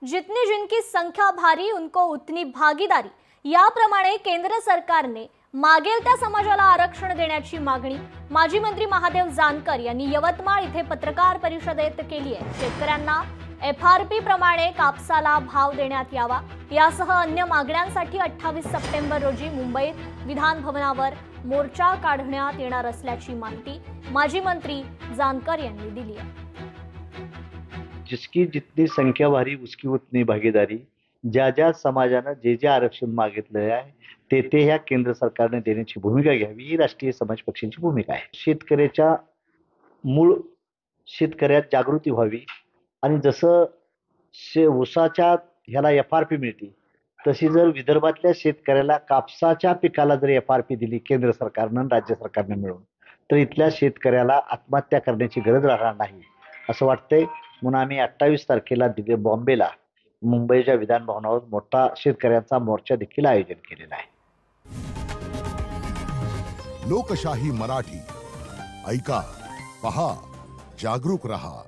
जितनी जिनकी संख्या भारी उनको उतनी भागीदारी याप्रमाणे केंद्र सरकारने मागेल त्या समाजाला आरक्षण देण्याची मागणी माजी मंत्री महादेव जानकर यांनी यवतमाळ इथे पत्रकार परिषदेत केली आहे। शेतकऱ्यांना एफआरपी प्रमाणे कापसाला भाव देण्यात यावा यासह अन्य मागण्यांसाठी 28 सप्टेंबर रोजी मुंबईत विधान भवनावर मोर्चा काढण्यात येणार असल्याची माहिती माजी मंत्री जानकर यांनी दिली आहे। जिसकी जितनी संख्या भारी उसकी उतनी भागीदारी। ज्या ज्या समाजानं जे आरक्षण मागितले आहे ते ह्या केंद्र सरकारने देण्याची भूमिका घ्यावी ही राष्ट्रीय समाज पक्षाची भूमिका आहे। शेतकऱ्याच्या मूळ शेतकऱ्यात जागृती व्हावी आणि जसं ऊसाच्या ह्याला एफआरपी मिळते तशी जर विदर्भातल्या शेतकऱ्याला कापसाच्या पिकाला जर एफआरपी दिली केंद्र सरकारनं राज्य सरकारने मिळून तर इथल्या शेतकऱ्याला आत्महत्या करण्याची गरज राहणार नाही असं वाटतंय। म्हणून आम्ही 28 तारखेला दिल्ली बॉम्बेला मुंबईच्या विधान भवनावर मोठा शेतकऱ्यांचा मोर्चा देखील आयोजन केलेला आहे। लोकशाही मराठी ऐका, पहा, जागरूक रहा।